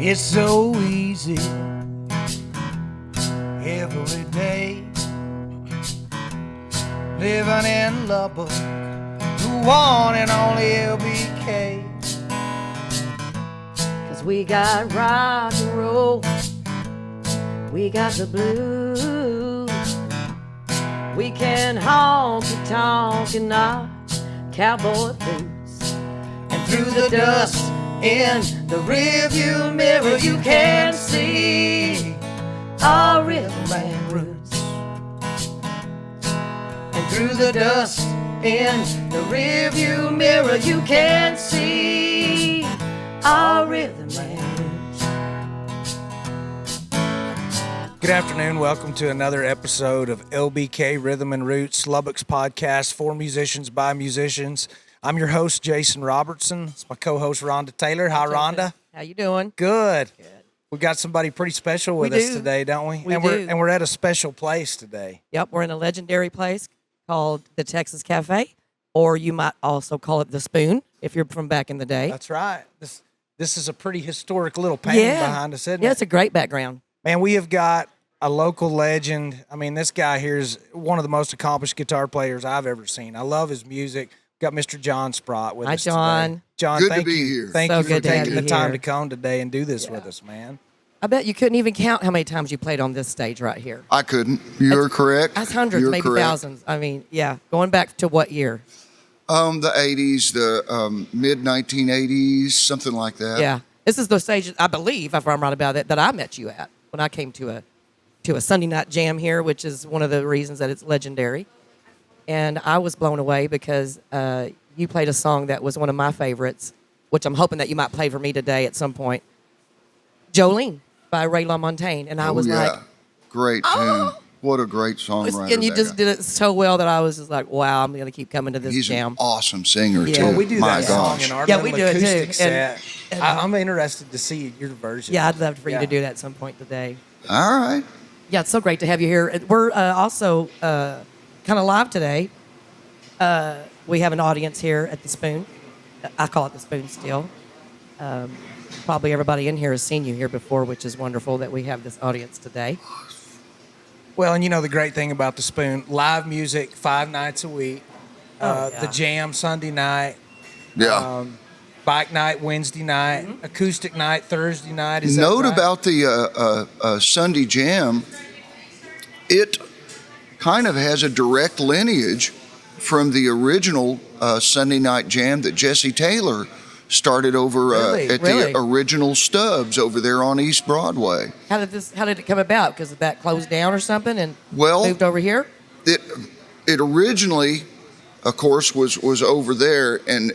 It's so easy every day, living in Lubbock, the one and only LBK. 'Cause we got rock and roll, we got the blues, we can honky tonk in our cowboy boots, and through the dust in the rearview mirror you can see our rhythm and roots. And through the dust in the rearview mirror you can see our rhythm and roots. Good afternoon. Welcome to another episode of LBK Rhythm and Roots, Lubbock's podcast for musicians by musicians. I'm your host, Jason Robertson. It's my co-host, Rhonda Taylor. Hi, Rhonda. How you doing? Good. We got somebody pretty special with us today, don't we? We do. And we're at a special place today. Yep, we're in a legendary place called the Texas Cafe, or you might also call it the Spoon if you're from back in the day. That's right. This is a pretty historic little painting behind us, isn't it? Yeah, it's a great background. Man, we have got a local legend. I mean, this guy here is one of the most accomplished guitar players I've ever seen. I love his music. Got Mr. John Sprott with us John. today. John, Good thank to be you. here. Thank So you for good to have taking you the time here. to come today and do this with us, man. I bet you couldn't even count how many times you played on this stage right here. I couldn't. You're correct. That's hundreds, You're maybe correct. thousands. I mean, yeah. Going back to what year? The 80s, the mid-1980s, something like that. Yeah. This is the stage, I believe, if I'm right about it, that I met you at when I came to a Sunday night jam here, which is one of the reasons that it's legendary. And I was blown away because you played a song that was one of my favorites, which I'm hoping that you might play for me today at some point. Jolene by Ray LaMontagne. And I was like, great tune. What a great songwriter. and you just did it so well that I was just like, wow, I'm going to keep coming to this He's jam. an awesome singer, Yeah. too. Well, we do My that song gosh. in our Yeah, little we do it, too. acoustic set. And- I'm interested to see your version. Yeah, I'd love for you Yeah. to do that at some point today. All right. Yeah, it's so great to have you here. We're also kind of live today. We have an audience here at the Spoon. I call it the Spoon still. Probably everybody in here has seen you here before, which is wonderful that we have this audience today. Well, and you know the great thing about the Spoon, live music 5 nights a week. Yeah. The jam Sunday night. Yeah. Bike night Wednesday night. Acoustic night Thursday night. Is Note that right? about the Sunday Jam, it kind of has a direct lineage from the original Sunday Night Jam that Jesse Taylor started over Really? at the original Stubbs over there on East Broadway. How did it come about? Because that closed down or something and Well, moved over here? It originally, of course, was over there, and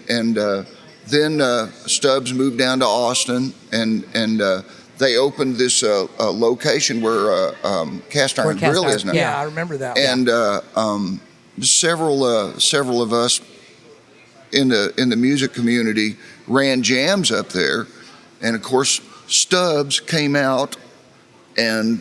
then Stubbs moved down to Austin, and they opened this location where Cast Iron Cast Grill Iron- is now. Yeah, I remember that. And several of us in the music community ran jams up there, and of course Stubbs came out and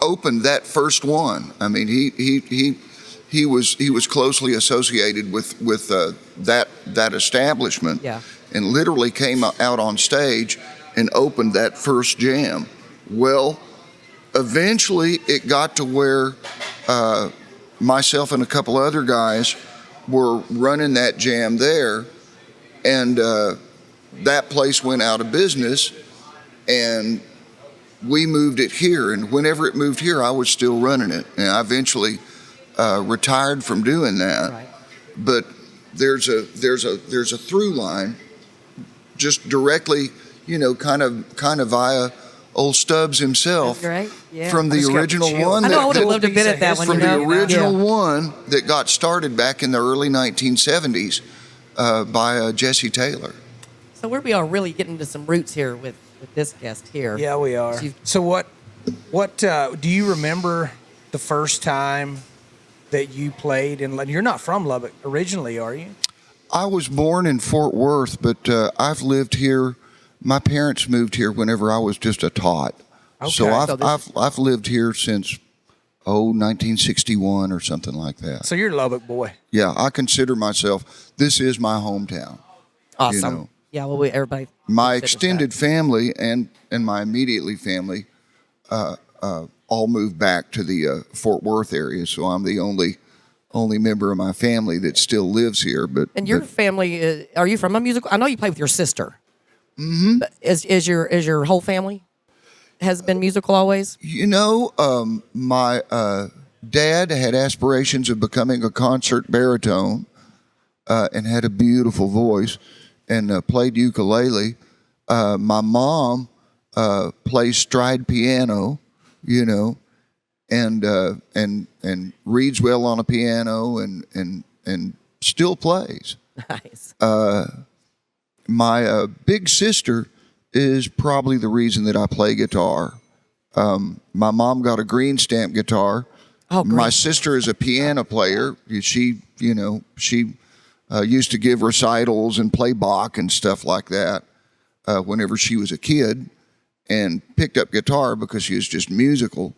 opened that first one. I mean, he was closely associated with that establishment, Yeah. and literally came out on stage and opened that first jam. Well, eventually it got to where myself and a couple other guys were running that jam there, and that place went out of business, and we moved it here. And whenever it moved here, I was still running it, and I eventually retired from doing that. Right. But there's a through line, just directly, kind of via old Stubbs himself. That's great. Yeah. From I just the got original the chills. one I know I that, would have loved a bit at that one. from you know? the original Yeah. one that got started back in the early 1970s by Jesse Taylor. So we are really getting to some roots here with this guest here. Yeah, we are. So you've- So what do you remember the first time that you played in Lubbock? You're not from Lubbock originally, are you? I was born in Fort Worth, but I've lived here. My parents moved here whenever I was just a tot. Okay. So So I've lived here since 1961 or something like that. So you're a Lubbock boy. Yeah, I consider myself. This is my hometown. Awesome. You know. Yeah, well, everybody. My considers extended family and my immediately family all moved back to the Fort Worth area, so I'm the only member of my family that still lives here. that. And your family, are you from a musical? I know you play with your sister. Mm-hmm. Is your whole family has been musical always? You know, my dad had aspirations of becoming a concert baritone and had a beautiful voice and played ukulele. My mom plays stride piano, you know, and reads well on a piano and still plays. Nice. My big sister is probably the reason that I play guitar. My mom got a green stamp guitar. Oh, great. My sister is a piano player. She used to give recitals and play Bach and stuff like that whenever she was a kid, and picked up guitar because she was just musical.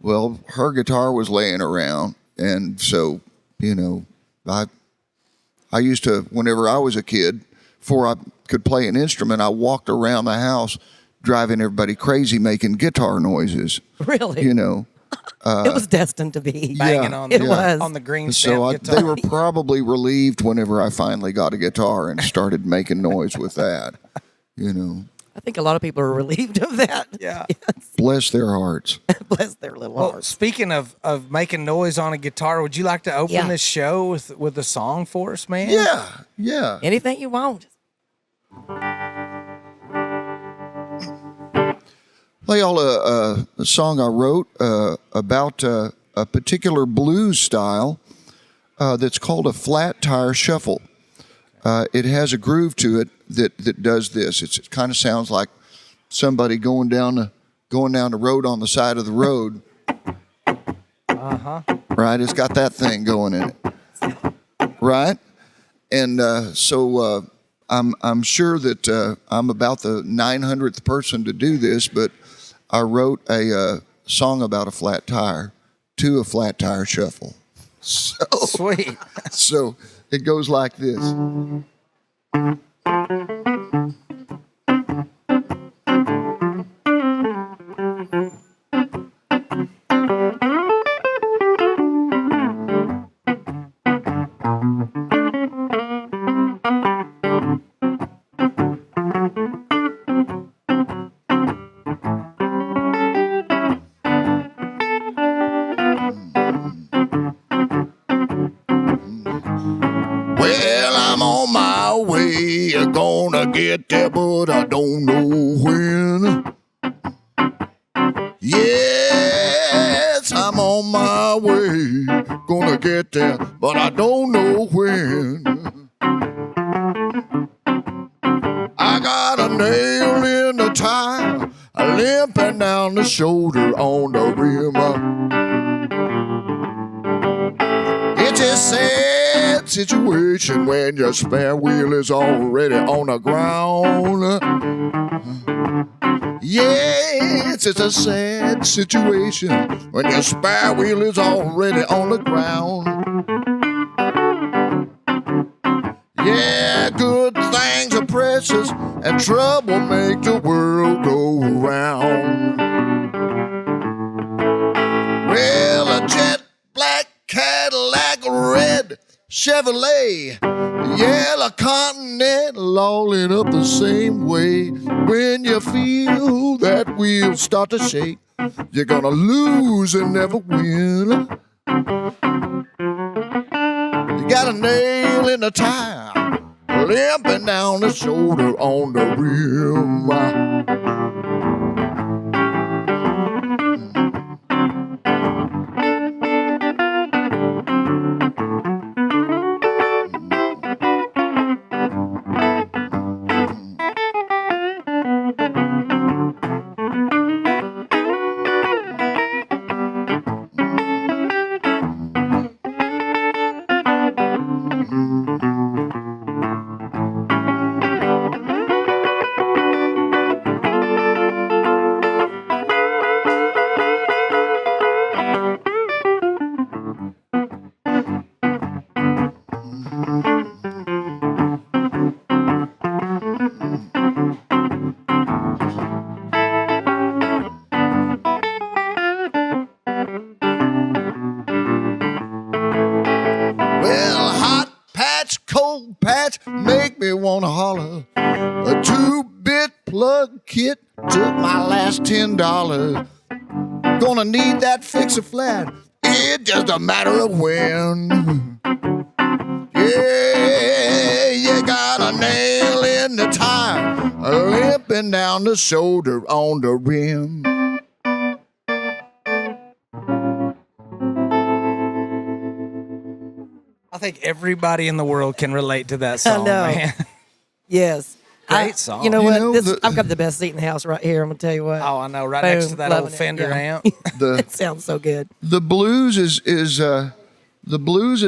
Well, her guitar was laying around, and so, you know, I used to, whenever I was a kid, before I could play an instrument, I walked around the house driving everybody crazy making guitar noises. Really? You know. It was destined to be. Banging on It the, was. on the green stamp So guitar. they were probably relieved whenever I finally got a guitar and started making noise with that. You know. I think a lot of people are relieved of that. Yeah. Yes. Bless their hearts. Bless their little Well, hearts. speaking of making noise on a guitar, would you like to open Yeah. this show with a song for us, man? Yeah. Anything you want. Play y'all a song I wrote about a particular blues style that's called a flat tire shuffle. It has a groove to it that does this. It kind of sounds like somebody going down the road on the side of the road. Right? It's got that thing going in it. Right? And so I'm sure that I'm about the 900th person to do this, but I wrote a song about a flat tire to a flat tire shuffle. Sweet. So it goes like this. Well, I'm on my way, gonna get there, but I don't know when. Yes, I'm on my way, gonna get there, but I don't know when. I got a nail in the tire, limping down the shoulder on the rim. It's a sad situation when your spare wheel is already on the ground. Yes, it's a sad situation when your spare wheel is already on the ground. Yeah, good things are precious and trouble make the world go round. Well, a jet black Cadillac, red Chevrolet, yellow Continental, all in up the same way. When you feel that wheel start to shake, you're gonna lose and never win. You got a nail in the tire, limping down the shoulder on the rim. cold patch make me wanna holler. A 2-bit plug kit took my last $10. Gonna need that fixer flat. It's just a matter of when. Yeah, you got a nail in the tire, limping down the shoulder on the rim. I think everybody in the world can relate to that song, know. man. Yes. Great song. You know You what? know, I've got the best seat in the house right here. I'm gonna tell you what. Oh, I know, right Boom, next to that old loving it, Fender yeah. amp. It sounds so good. The blues is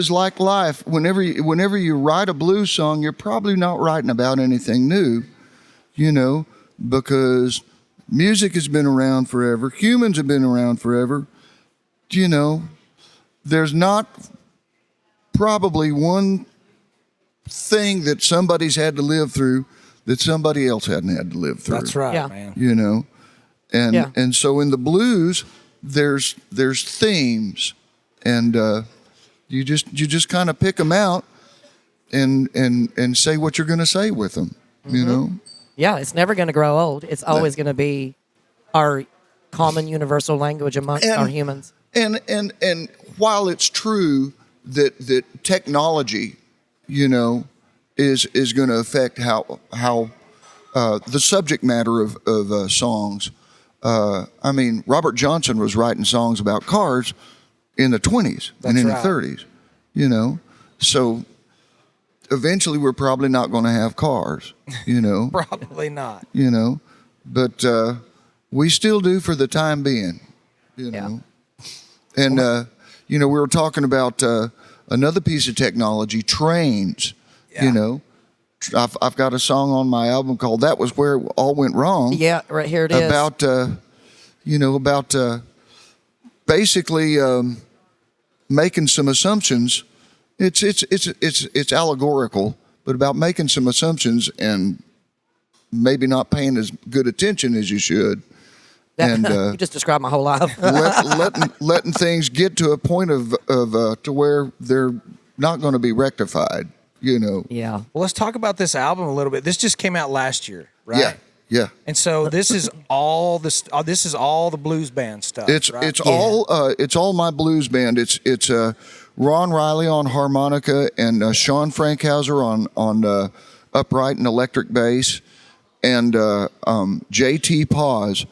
like life. Whenever you write a blues song, you're probably not writing about anything new, because music has been around forever. Humans have been around forever. There's not probably one thing that somebody's had to live through that somebody else hadn't had to live through. That's right, Yeah. man. And so in the blues, there's themes, and you just kind of pick them out and say what you're going to say with them. Yeah, it's never gonna grow old. It's always gonna be our common universal language amongst our humans. And while it's true that technology, is going to affect how the subject matter of songs. I mean, Robert Johnson was writing songs about cars in the 20s and in right. the 30s, So eventually we're probably not going to have cars, Probably not. But we still do for the time being, Yeah. And, we were talking about another piece of technology, trains, Yeah. I've got a song on my album called "That Was Where It All Went Wrong." Yeah, right here it is. About basically making some assumptions. It's allegorical, but about making some assumptions and maybe not paying as good attention as you should, and you just described my whole life. letting things get to a point of to where they're not going to be rectified. Yeah. Well, let's talk about this album a little bit. This just came out last year, right? Yeah. And so this is all this is all the blues band stuff. It's right? it's all my blues band. It's Ron Riley on harmonica and Sean Frankhauser on upright and electric bass, and JT Paz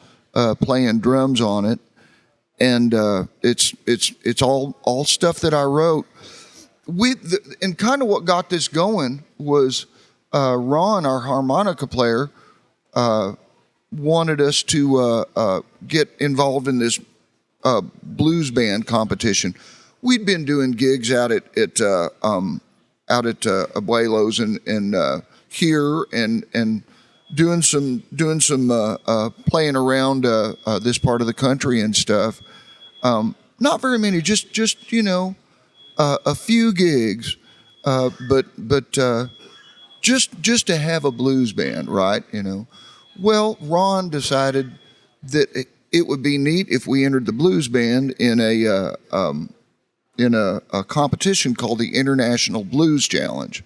playing drums on it, and it's all stuff that I wrote. And kind of what got this going was Ron, our harmonica player, wanted us to get involved in this blues band competition. We'd been doing gigs out at Abuelo's and here and doing some playing around this part of the country and stuff. Not very many, just a few gigs, but just to have a blues band, right? Well, Ron decided that it would be neat if we entered the blues band in a competition called the International Blues Challenge.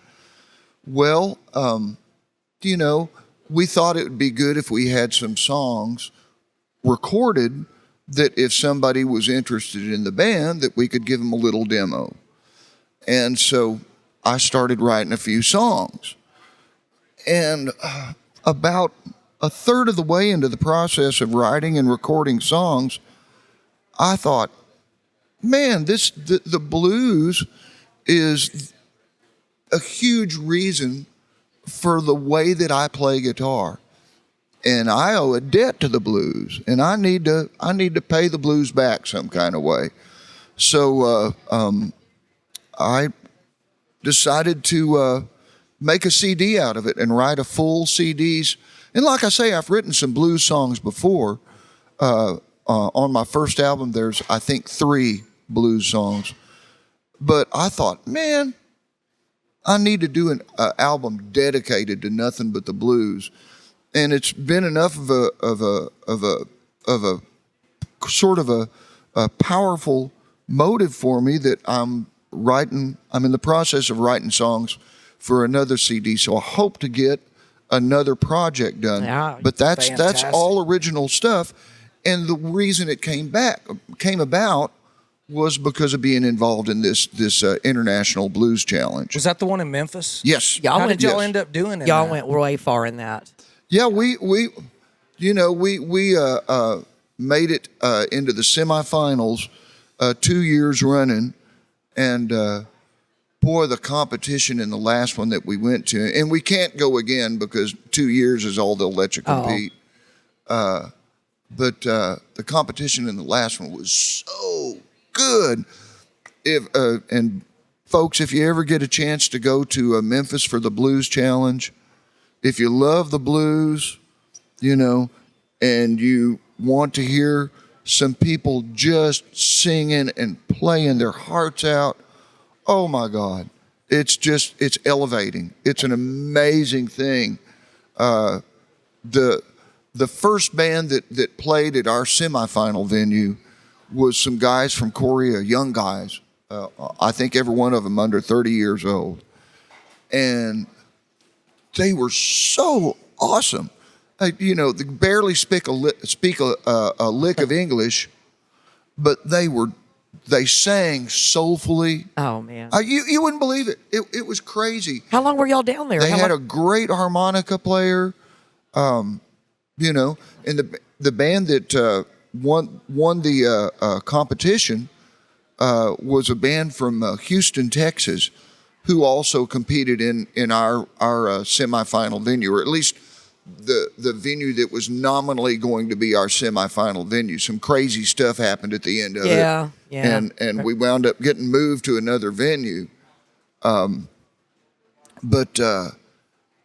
Well, we thought it would be good if we had some songs recorded that if somebody was interested in the band, that we could give them a little demo. And so I started writing a few songs. And about a third of the way into the process of writing and recording songs, I thought, man, the blues is a huge reason for the way that I play guitar. And I owe a debt to the blues, and I need to pay the blues back some kind of way. So I decided to make a CD out of it and write a full CDs. And like I say, I've written some blues songs before. On my first album, there's, I think, 3 blues songs. But I thought, man, I need to do an album dedicated to nothing but the blues. And it's been enough of a sort of a powerful motive for me that I'm in the process of writing songs for another CD. So I hope to get another project done. Yeah, but that's fantastic. all original stuff. And the reason it came about was because of being involved in this international blues challenge. Was that the one in Memphis? Yes. Y'all How went- did y'all Yes. end up doing it? Y'all went way far in that. Yeah, we made it into the semifinals 2 years running, and boy, the competition in the last one that we went to, and we can't go again because 2 years is all they'll let you compete. But the competition in the last one was so good. And folks, if you ever get a chance to go to Memphis for the Blues Challenge, if you love the blues, and you want to hear some people just singing and playing their hearts out, oh my God, it's elevating. It's an amazing thing. The first band that played at our semifinal venue was some guys from Korea, young guys. I think every one of them under 30 years old. And they were so awesome. They barely speak a lick of English, but they sang soulfully. Oh, man. You wouldn't believe it. It was crazy. How long were y'all down there? They How had long- a great harmonica player, and the band that won the competition was a band from Houston, Texas, who also competed in our semifinal venue, or at least the venue that was nominally going to be our semifinal venue. Some crazy stuff happened at the end of it. Yeah. And we wound up getting moved to another venue. But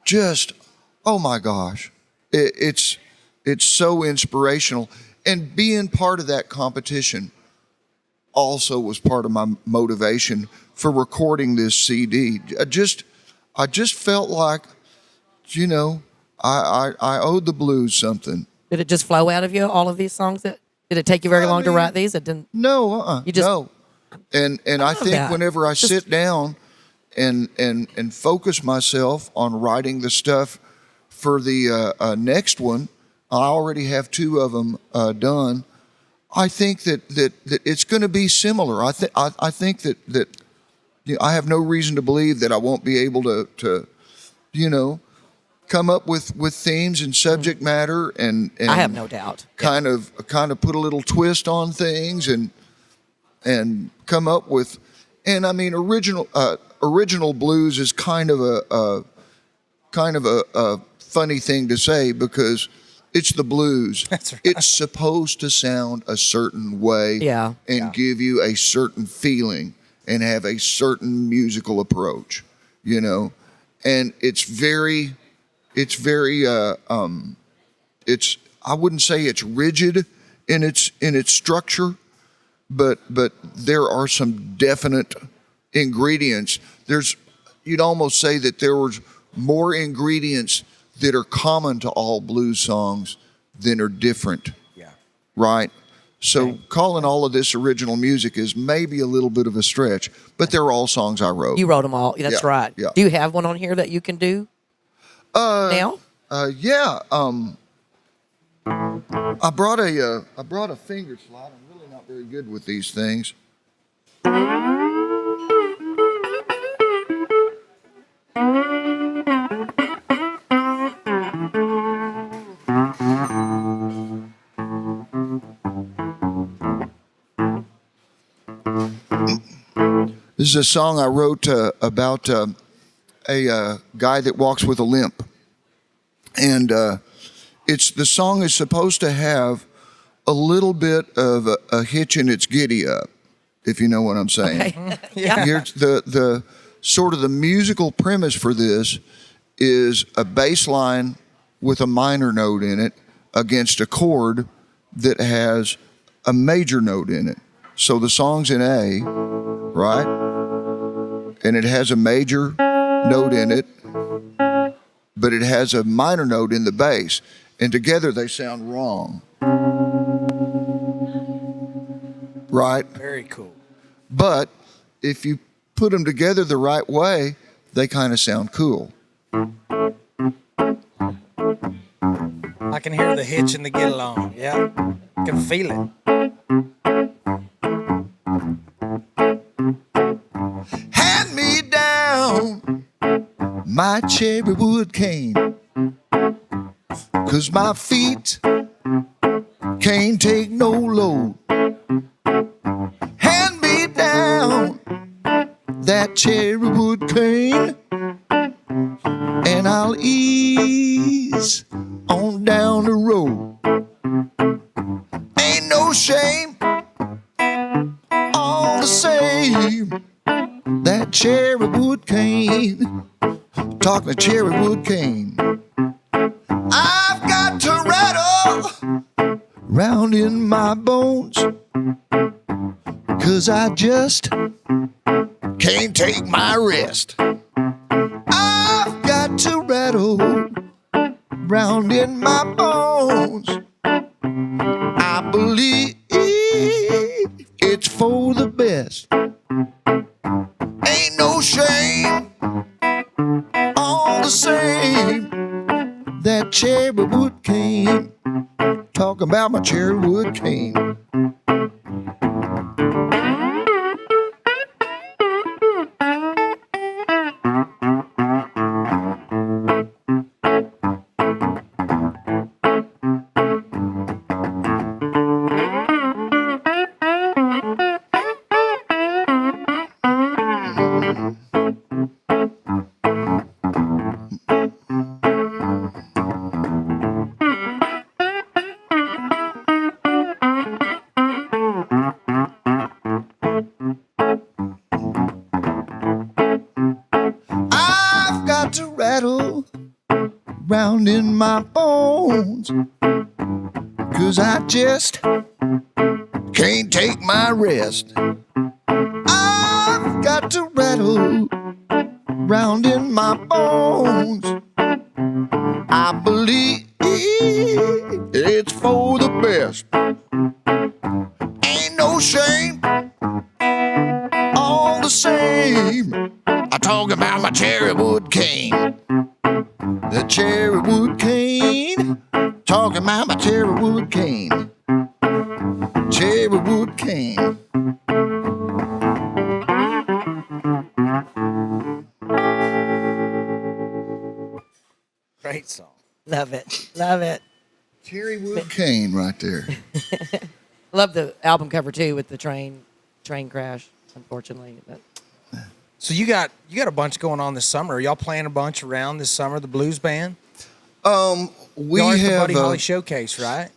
just, oh my gosh, it's so inspirational. And being part of that competition also was part of my motivation for recording this CD. I just felt like, I owed the blues something. Did it just flow out of you, all of these songs? Did it take you very long to write these? It didn't. No, You just- no. And I think that. whenever I Just- sit down and focus myself on writing the stuff for the next one, I already have 2 of them done. I think that it's going to be similar. I think that I have no reason to believe that I won't be able to come up with themes and subject matter and I have no doubt. kind of put a little twist on things and come up with, and I mean original blues is kind of a funny thing to say because it's the blues. That's right. It's supposed to sound a certain way Yeah. and give you a certain feeling and have a certain musical approach, and it's I wouldn't say it's rigid in its structure, but there are some definite ingredients. You'd almost say that there was more ingredients that are common to all blues songs than are different. Yeah. Right? So calling all of this original music is maybe a little bit of a stretch, but they're all songs I wrote. You wrote them all. That's Yeah, right. yeah. Do you have one on here that you can do now? Yeah. I brought a finger slide. I'm really not very good with these things. This is a song I wrote about a guy that walks with a limp. And the song is supposed to have a little bit of a hitch in its giddy up, if you know what I'm saying. Okay. Yeah. Here's the sort of the musical premise for this is a bass line with a minor note in it against a chord that has a major note in it. So the song's in A, right? And it has a major note in it, but it has a minor note in the bass. And together they sound wrong. Right? Very cool. But if you put them together the right way, they kind of sound cool. I can hear the hitch and the get along. Yeah, I can feel it. Hand me down my cherry wood cane, 'cause my feet can't take no load. Hand me down that cherry wood cane, and I'll ease on down the road. Ain't no shame, all the same, that cherry wood cane. Talking to cherry wood cane. I've got to rattle round in my bones, 'cause I just can't take my rest. I've got to rattle round in my bones. I believe it's for the best. Ain't no shame, all the same, that cherry wood cane. Talking about my cherry wood cane. Round in my bones, 'cause I just can't take my rest. I've got to rattle round in my bones. I believe it's for the best. Ain't no shame, all the same. I talk about my cherry wood cane. The cherry wood cane. Talking about my cherry wood cane. Cherry wood cane. Great song. Love it. Love it. Cherry wood cane right there. Love the album cover too with the train crash. Unfortunately, So you got a bunch going on this summer. Are y'all playing a bunch around this summer? The blues band. We Y'all are at the have Buddy Holly Showcase, right?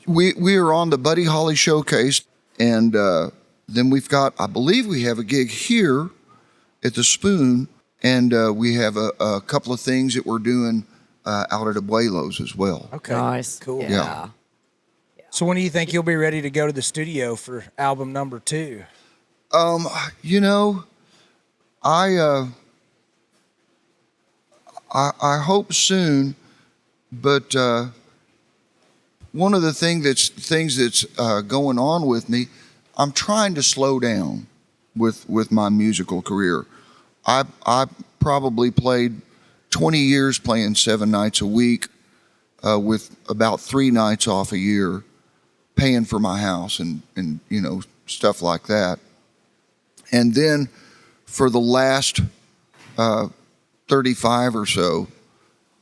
we are on the Buddy Holly Showcase, and then we've got, I believe we have a gig here at the Spoon, and we have a couple of things that we're doing out at Abuelo's as well. Okay, nice. cool. Yeah. So when do you think you'll be ready to go to the studio for album number 2? You know, I hope soon, but one of the things that's going on with me, I'm trying to slow down with my musical career. I probably played 20 years playing 7 nights a week, with about 3 nights off a year, paying for my house and you know, stuff like that. And then for the last 35 or so,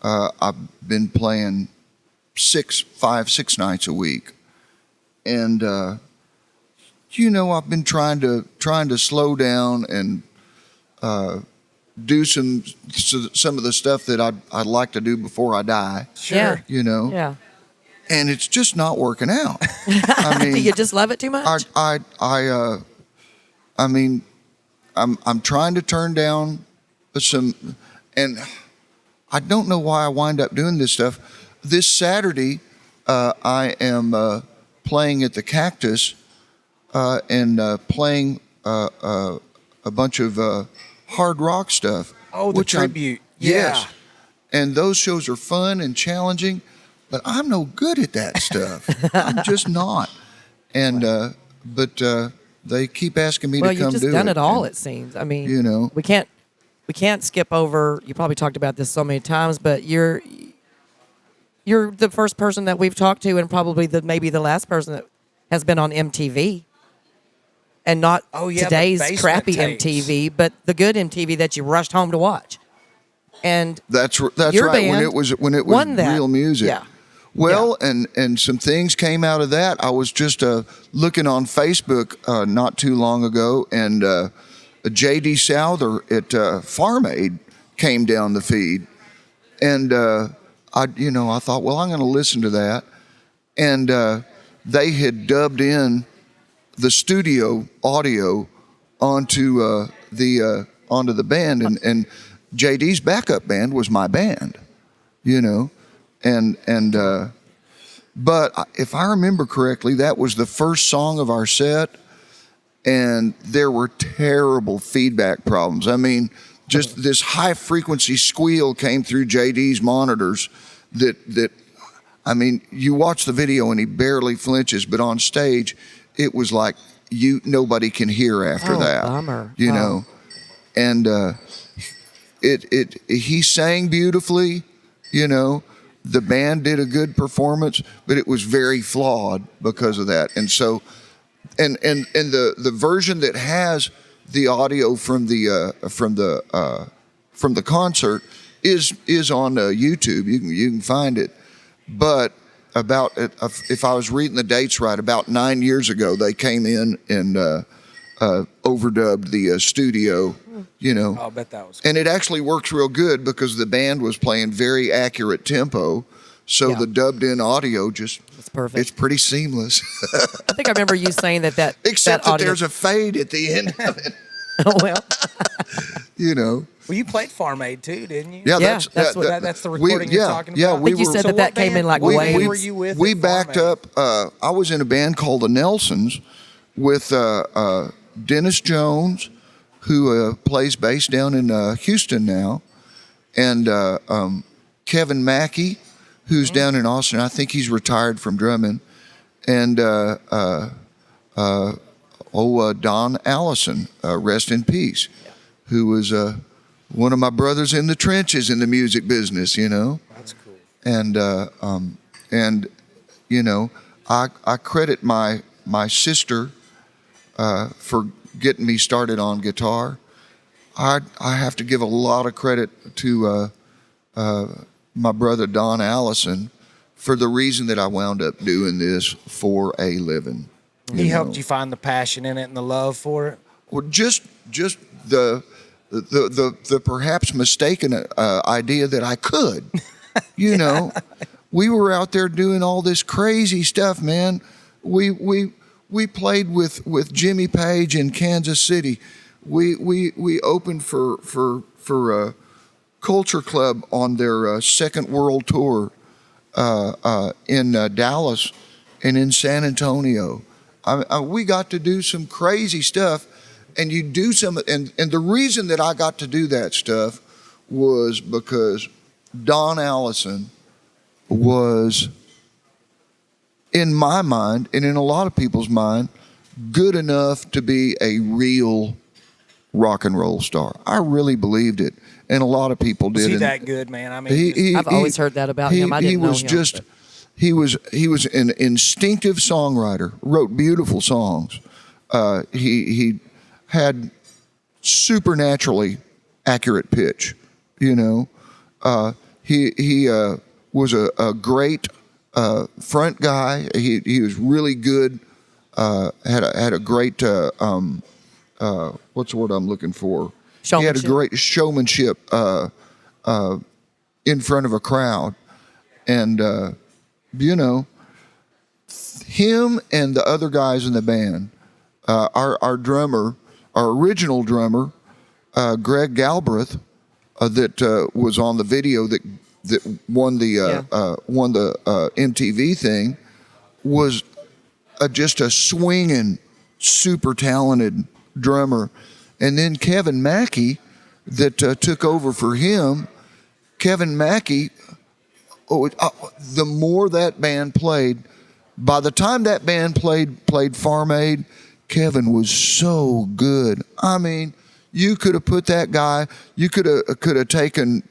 I've been playing 6 nights a week. And, you know, I've been trying to slow down and do some of the stuff that I'd like to do before I die. Sure. Yeah. You know? Yeah. And it's just not working out. I mean, You just love it too much? I mean, I'm trying to turn down some, and I don't know why I wind up doing this stuff. This Saturday, I am playing at the Cactus and playing a bunch of hard rock stuff. Oh, the tribute. Yes. Yeah. And those shows are fun and challenging, but I'm no good at that stuff. I'm just not. And but they keep asking me to come do it. Well, you've just done it all, it seems. I mean, you know, we can't we can't skip over. You probably talked about this so many times, but you're the first person that we've talked to, and probably maybe the last person that has been on MTV, and not today's the crappy tapes. MTV, but the good MTV that you rushed home to watch. And That's your right. band When it was won that. real music. Yeah. Well, and some things came out of that. I was just looking on Facebook not too long ago, and J.D. Souther at Farm Aid came down the feed, and I thought, well, I'm going to listen to that, and they had dubbed in the studio audio onto the band, and J.D.'s backup band was my band, but if I remember correctly, that was the first song of our set, and there were terrible feedback problems. I mean, just this high frequency squeal came through JD's monitors that I mean, you watch the video and he barely flinches, but on stage it was like nobody can hear after that. Bummer. And he sang beautifully, the band did a good performance, but it was very flawed because of that. And so and the version that has the audio from the concert is on YouTube. You can find it. But if I was reading the dates right, about 9 years ago, they came in and overdubbed the studio. I'll bet that was cool. And it actually works real good because the band was playing very accurate tempo. So the dubbed in audio it's perfect. It's pretty seamless. I think I remember you saying that Except that that audio... there's a fade at the end of it. Oh, well. Well, you played Farm Aid too, didn't you? Yeah, that's that's the recording you're talking about. I think you said that came in like waves. Who were you with? We at backed Farm Aid? up. I was in a band called the Nelsons with Dennis Jones, who plays bass down in Houston now, and Kevin Mackey, who's down in Austin. I think he's retired from drumming, and Don Allison, rest in peace, who was one of my brothers in the trenches in the music business. That's cool. And I credit my sister for getting me started on guitar. I have to give a lot of credit to my brother Don Allison for the reason that I wound up doing this for a living. He helped you find the passion in it and the love for it. Well, just the perhaps mistaken idea that I could. We were out there doing all this crazy stuff, man. We played with Jimmy Page in Kansas City. We opened for Culture Club on their second world tour in Dallas and in San Antonio. We got to do some crazy stuff, and you do some, and the reason that I got to do that stuff was because Don Allison was, in my mind, and in a lot of people's mind, good enough to be a real rock and roll star. I really believed it, and a lot of people did. Is he that good, man? I mean, I've always heard that about him. I didn't know him. He was an instinctive songwriter. Wrote beautiful songs. He had supernaturally accurate pitch. He was a great front guy. He was really good. Had a great what's the word I'm looking for? He had a great showmanship in front of a crowd, and him and the other guys in the band. Our drummer, our original drummer, Greg Galbraith, that was on the video that won the MTV thing, was just a swinging, super talented drummer. And then Kevin Mackey, that took over for him. Kevin Mackey, the more that band played, by the time that band played Farm Aid, Kevin was so good. I mean, you could have put that guy. You could have taken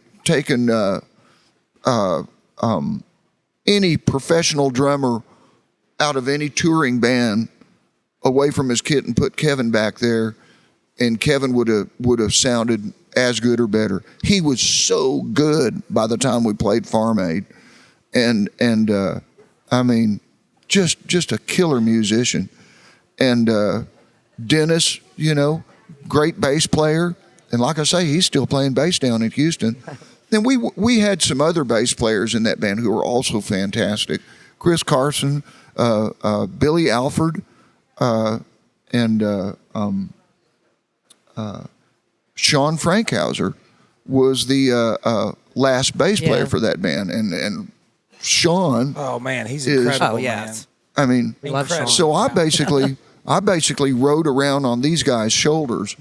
any professional drummer out of any touring band away from his kit and put Kevin back there, and Kevin would have sounded as good or better. He was so good by the time we played Farm Aid, and I mean, just a killer musician. And Dennis, great bass player, and like I say, he's still playing bass down in Houston. And we had some other bass players in that band who were also fantastic. Chris Carson, Billy Alford, and Sean Frankhauser was the last bass player for that band, and Sean. Oh man, he's incredible. Man. I mean, incredible. So I basically rode around on these guys' shoulders,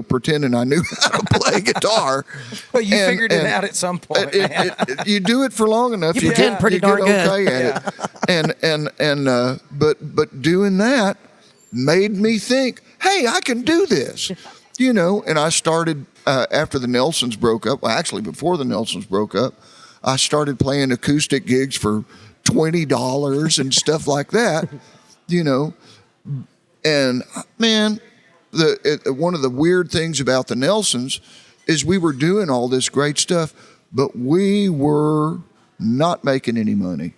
pretending I knew how to play guitar. Well, you figured it out at some point. You do it for long enough, you pretend pretty darn get good. Okay at it. But doing that made me think, hey, I can do this, And I started after the Nelsons broke up. Well, actually, before the Nelsons broke up, I started playing acoustic gigs for $20 and stuff like that, And man, one of the weird things about the Nelsons is we were doing all this great stuff, but we were not making any money,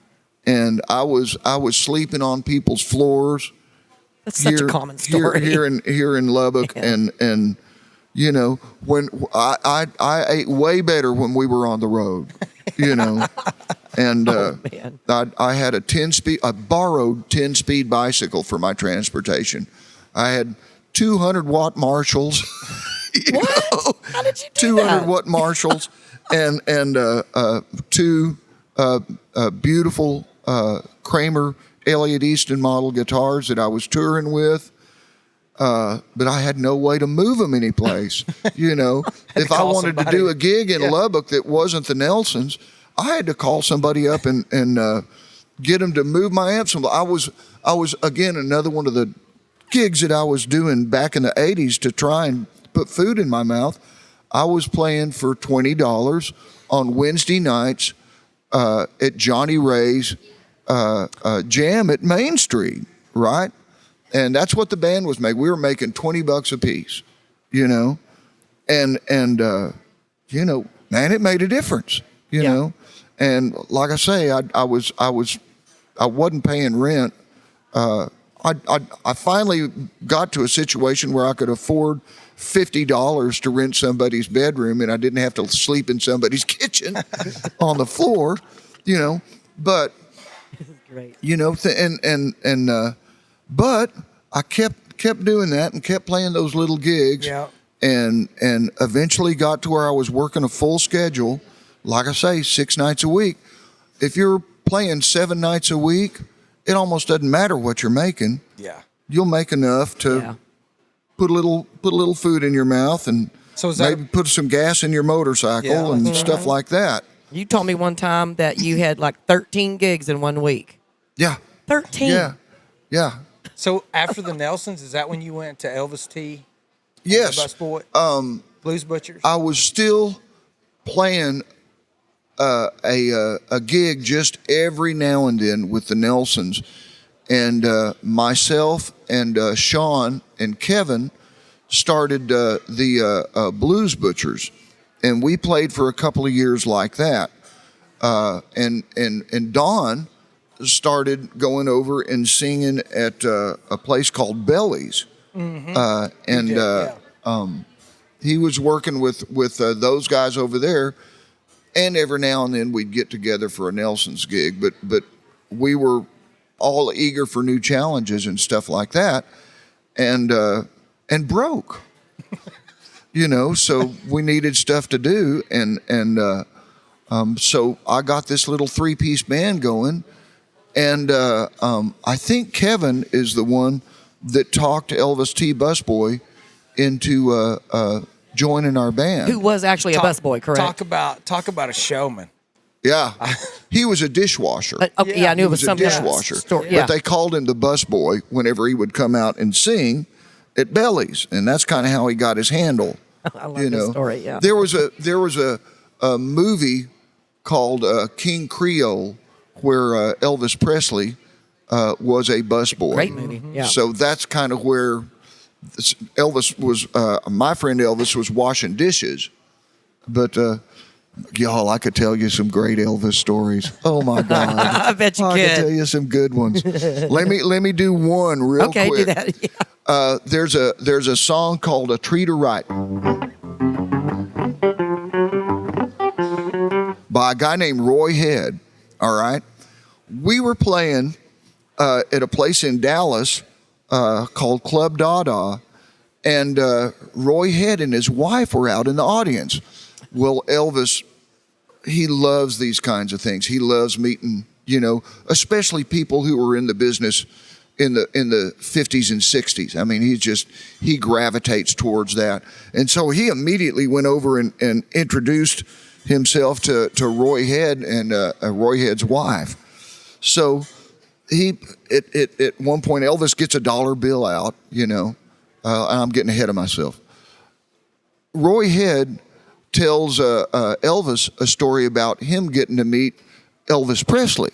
and I was sleeping on people's floors. That's such a common story here in Lubbock, and when I ate way better when we were on the road, And I had a borrowed 10-speed bicycle for my transportation. I had 200-watt Marshalls. What? How did you do 200-watt Marshalls and two beautiful Kramer Elliott Easton model guitars that I was touring with. But I had no way to move them anyplace. If I wanted to do a gig in Lubbock that wasn't the Nelsons, I had to call somebody up and get them to move my amps. I was again another one of the gigs that I was doing back in the 80s to try and put food in my mouth. I was playing for $20 on Wednesday nights at Johnny Ray's Jam at Main Street, right? And that's what the band was making. We were making $20 a piece, and man, it made a difference, And like I say, I wasn't paying rent. I finally got to a situation where I could afford $50 to rent somebody's bedroom, and I didn't have to sleep in somebody's kitchen on the floor, But great. But I kept doing that and kept playing those little gigs, and eventually got to where I was working a full schedule. Like I say, 6 nights a week. If you're playing 7 nights a week, it almost doesn't matter what you're making. Yeah, you'll make enough to put a little food in your mouth and maybe put some gas in your motorcycle and stuff like that. You told me one time that you had like 13 gigs in 1 week. Yeah. 13. Yeah. So after the Nelsons, is that when you went to Elvis T? Yes. Busboy? Blues Butchers? I was still playing a gig just every now and then with the Nelsons, and myself and Sean and Kevin started the Blues Butchers, and we played for a couple of years like that, and Don started going over and singing at a place called Belly's, he was working with those guys over there. And every now and then we'd get together for a Nelson's gig, but we were all eager for new challenges and stuff like that, and broke, So we needed stuff to do, and so I got this little 3-piece band going, and I think Kevin is the one that talked Elvis T. Busboy into joining our band. Who was actually a busboy, correct? Talk about a showman. Yeah, he was a dishwasher. I knew it was some dishwasher. But they called him the busboy whenever he would come out and sing at Belly's, and that's kind of how he got his handle. I love this story. Yeah. There was a movie called King Creole where Elvis Presley was a busboy. Great movie. Yeah. So that's kind of where Elvis was. My friend Elvis was washing dishes, but. Y'all, I could tell you some great Elvis stories. Oh my God! I bet you I could tell you some good ones. let me do one real quick. Okay, do that. Yeah. There's a song called "A Treat Her Right" by a guy named Roy Head. All right, we were playing at a place in Dallas called Club Dada, and Roy Head and his wife were out in the audience. Well, Elvis, he loves these kinds of things. He loves meeting, especially people who were in the business in the 50s and 60s. I mean, he gravitates towards that. And so he immediately went over and introduced himself to Roy Head and Roy Head's wife. So at one point, Elvis gets a dollar bill out, I'm getting ahead of myself. Roy Head tells Elvis a story about him getting to meet Elvis Presley.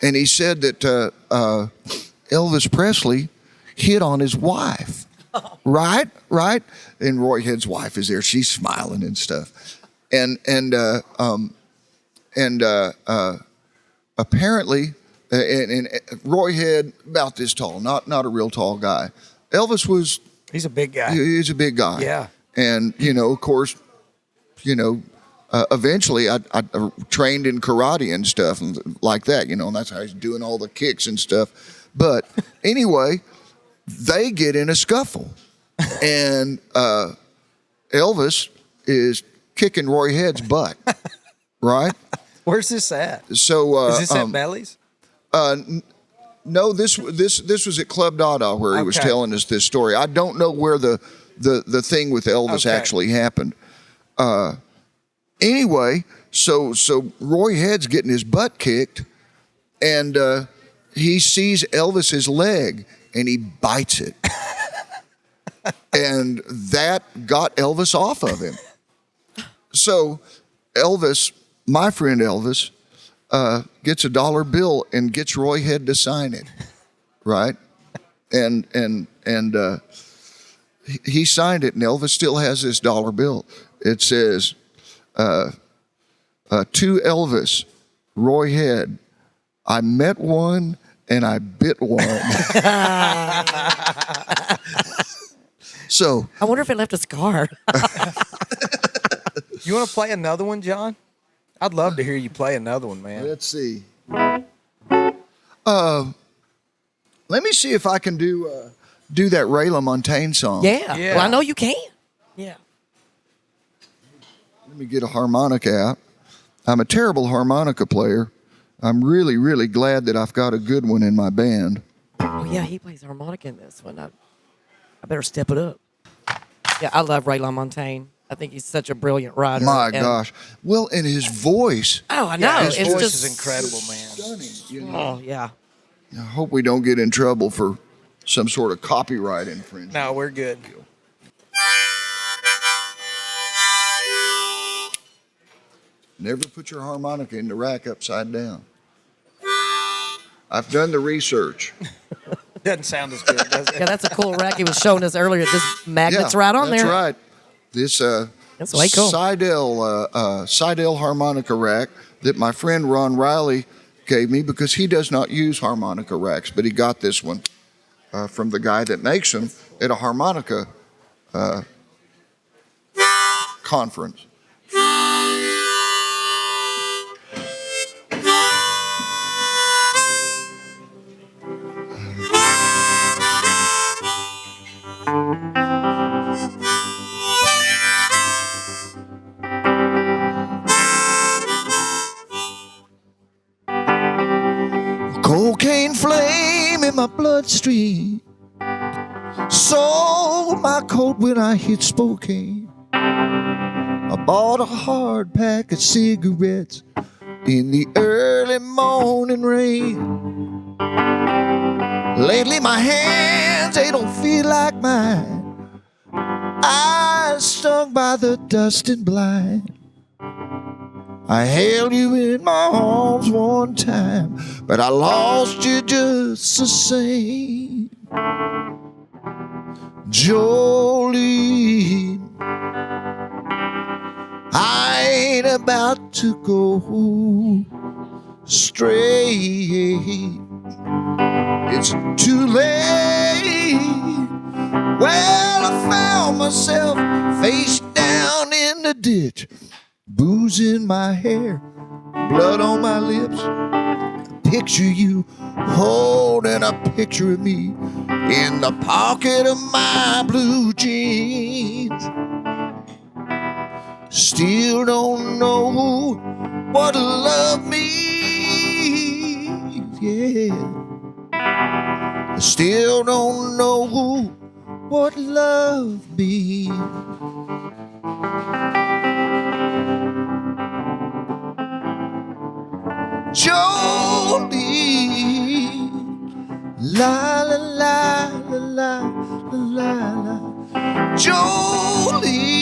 And he said that Elvis Presley hit on his wife. Right? And Roy Head's wife is there. She's smiling and stuff. And apparently, and Roy Head, about this tall, not a real tall guy. Elvis was... He's a big guy. He's a big guy. Yeah. And, of course, eventually I trained in karate and stuff and like that, and that's how he's doing all the kicks and stuff. But anyway, they get in a scuffle. And Elvis is kicking Roy Head's butt, right? Where's this at? So is this at Belly's? No, this was at Club Dada where he was telling us this story. I don't know where the thing with Elvis actually happened. Anyway, so Roy Head's getting his butt kicked, and he sees Elvis's leg, and he bites it. And that got Elvis off of him. So Elvis, my friend Elvis, gets a dollar bill and gets Roy Head to sign it, right? And he signed it, and Elvis still has this dollar bill. It says, to Elvis, Roy Head, I met one and I bit one. So I wonder if it left a scar. You want to play another one, John? I'd love to hear you play another one, man. Let's see. Let me see if I can do that Ray LaMontagne song. Yeah. Well, I know you can. Yeah. Let me get a harmonica out. I'm a terrible harmonica player. I'm really, really glad that I've got a good one in my band. Oh, yeah, he plays harmonica in this one. I better step it up. Yeah, I love Ray LaMontagne. I think he's such a brilliant writer. My gosh. Well, and his voice. Oh, I know. Yeah, his it's voice just is incredible, man. Stunning. Oh, yeah. I hope we don't get in trouble for some sort of copyright infringement. No, we're good. Never put your harmonica in the rack upside down. I've done the research. Doesn't sound as good, does it? Yeah, that's a cool rack he was showing us earlier. This magnet's right on that's there. That's right. This that's way cool. Seidel harmonica rack that my friend Ron Riley gave me because he does not use harmonica racks, but he got this one from the guy that makes them at a harmonica conference. Cocaine flame in my bloodstream. Sold my coat when I hit Spokane. I bought a hard pack of cigarettes in the early morning rain. Lately my hands, they don't feel like mine. I bound by the dust and blind. I held you in my arms one time, but I lost you just the same. Jolene, I ain't about to go straight. It's too late. Well, I found myself face down in the ditch, booze in my hair, blood on my lips. Picture you holding a picture of me in the pocket of my blue jeans. Still don't know what love means, yeah. Still don't know what love means. Jolene, la la la la la la la, Jolene.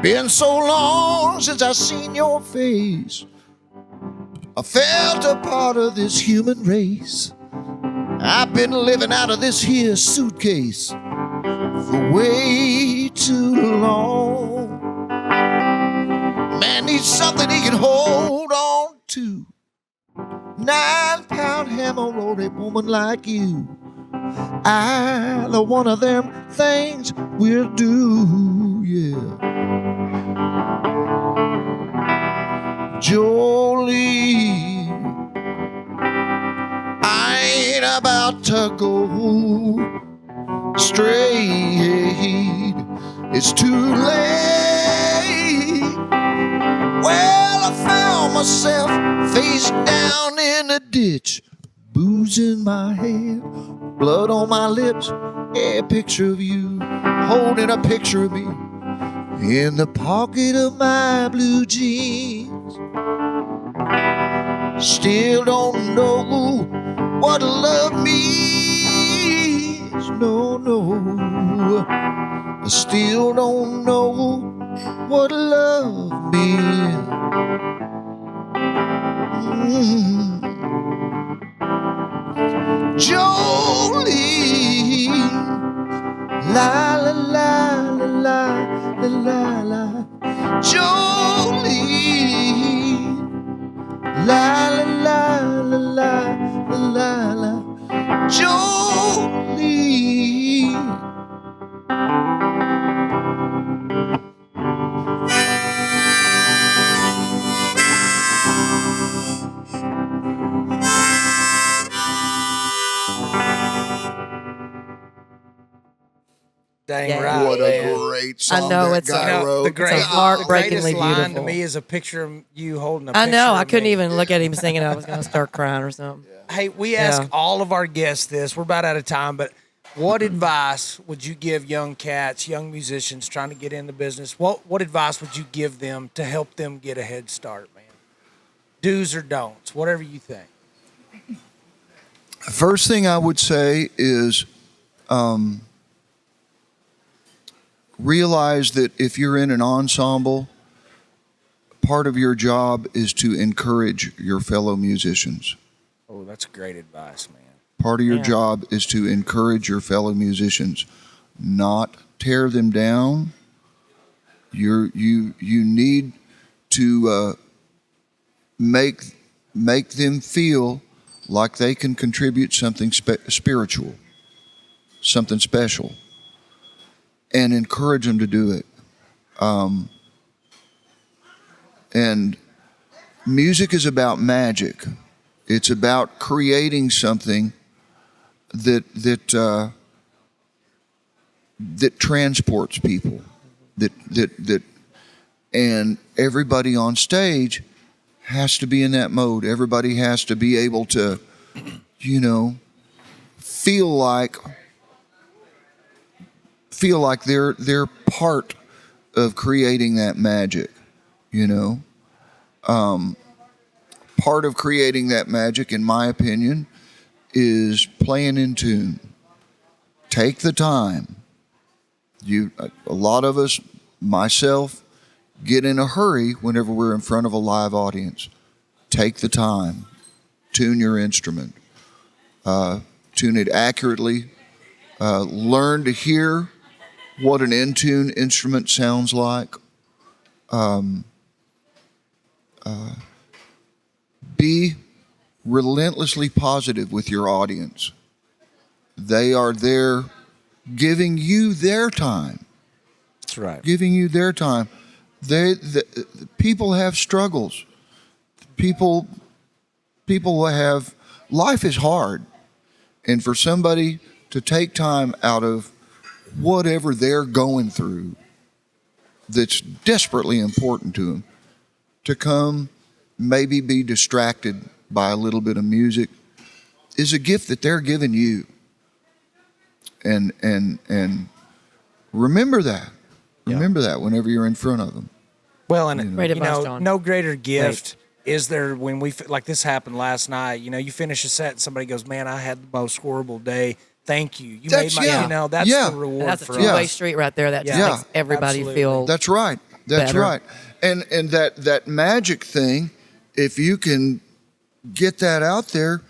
Been so long since I seen your face, I felt a part of this human race. I've been living out of this here suitcase for way too long. Man needs something he can hold on to. 9-pound hammer on a woman like you. Either one of them things will do, yeah. Jolene, I ain't about to go straight. It's too late. Well, I found myself face down in a ditch, booze in my hair, blood on my lips, a picture of you holding a picture of me in the pocket of my blue jeans. Still don't know what love means, no, no. I still don't know what love means. Jolene, la la la la la la la, Jolene, la la la la la la la, Jolene. Dang Yeah. right, What man. a great song I know, that it's guy a- wrote. The greatest, heartbreakingly line to beautiful. me is a picture of you holding a I picture know. I of couldn't me. even look at him singing. I was going to start crying or something. Hey, we ask Yeah. all of our guests this. We're about out of time, but what advice would you give young cats, young musicians trying to get in the business? What advice would you give them to help them get a head start, man? Do's or don'ts, whatever you think. First thing I would say is realize that if you're in an ensemble, part of your job is to encourage your fellow musicians. Oh, that's great advice, man. Part of your Yeah. job is to encourage your fellow musicians, not tear them down. You need to make them feel like they can contribute something spiritual, something special, and encourage them to do it. And music is about magic. It's about creating something that transports people. That and everybody on stage has to be in that mode. Everybody has to be able to, feel like they're part of creating that magic, you know. Part of creating that magic, in my opinion, is playing in tune. Take the time. A lot of us, myself, get in a hurry whenever we're in front of a live audience. Take the time. Tune your instrument. Tune it accurately. Learn to hear what an in-tune instrument sounds like. Be relentlessly positive with your audience. They are there giving you their time. That's right. Giving you their time. People have struggles. People have, life is hard. And for somebody to take time out of whatever they're going through that's desperately important to them, to come maybe be distracted by a little bit of music, is a gift that they're giving you. And remember that. Remember that whenever you're in front of them. Well, and Great advice, John. no greater gift is there when like this happened last night. You know, you finish a set and somebody goes, "Man, I had the most horrible day. Thank you. You made my." Yeah. You know, that's Yeah. the reward. And that's a for two-way us. street right there. That just Yeah. makes everybody Absolutely. feel That's right. That's better. right. And that magic thing, if you can get that out there,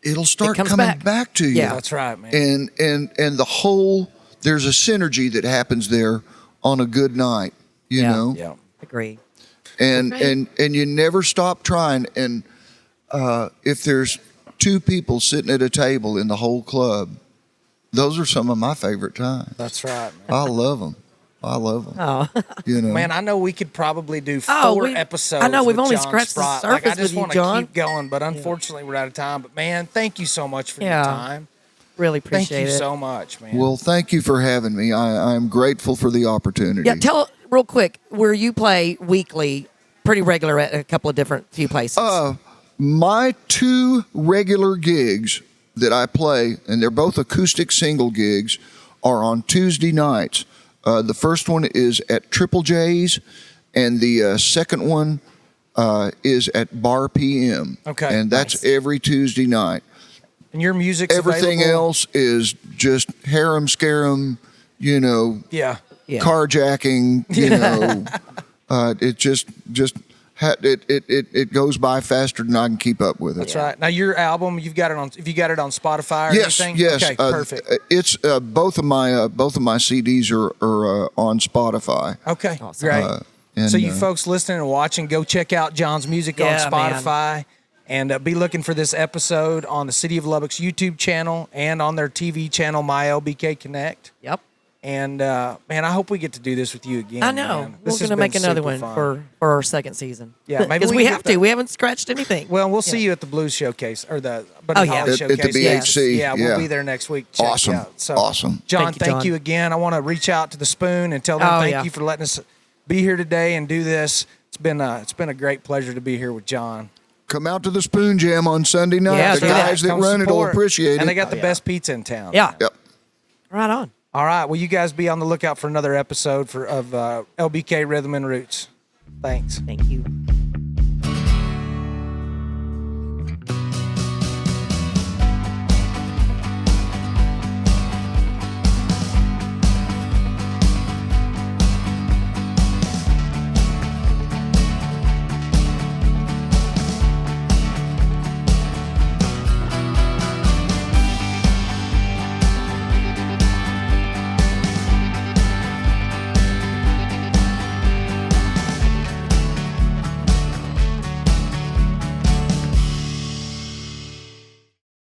it'll start comes coming back. back to you. Yeah. That's right, man. And the whole, there's a synergy that happens there on a good night, you Yeah. know. Yeah. agree. And Okay. and you never stop trying. And if there's two people sitting at a table in the whole club, those are some of my favorite times. That's right, man. I love them. Oh, You know. Man, I know we could probably do Oh, 4 we- episodes. I know, we've with only John scratched the Sprott. Like, I surface just with you, want to John. keep going, but unfortunately, we're out of time. But man, thank you so much for your Yeah. time. really Thank appreciate you it. so much, man. Well, thank you for having me. I'm grateful for the opportunity. Yeah, tell real quick where you play weekly, pretty regular at a couple of different few places. My 2 regular gigs that I play, and they're both acoustic single gigs, are on Tuesday nights. The first one is at Triple J's, and the second one is at Bar PM. Okay, And that's nice. every Tuesday night. and your music's Everything available? else is just harem, scarum, you know, Yeah. Yeah. carjacking, you know. It just it goes by faster than I can keep up with it. That's right. Now your album, you've got it on. If you got it on Spotify or Yes, anything, yes. Okay, perfect. It's both of my CDs are on Spotify. Okay, Awesome. great. And, So you folks listening and watching, go check out John's music on Yeah, man. Spotify, and be looking for this episode on the City of Lubbock's YouTube channel and on their TV channel, My LBK Connect. Yep. And man, I hope we get to do this with you again. I know. man. We're This has going to make been another super one fun. for our second season. Yeah, maybe because we we can have get to. that- We haven't scratched anything. Well, we'll see you at the Blues Showcase or the Buddy Oh, yeah. Holly At the Showcase. BHC, Yeah, we'll yeah. be there next week. Check Awesome. it out. So, Awesome. John, Thank you, John. you again. I want to reach out to the Spoon and tell them Oh, thank yeah. you for letting us be here today and do this. It's been a great pleasure to be here with John. Come out to the Spoon Jam on Sunday night. Yeah, the do that. guys that Come run it will support. appreciate And they it. got the best pizza in town. Yeah. Yep. Right on. All right. Well, you guys be on the lookout for another episode of LBK Rhythm and Roots. Thanks. Thank you.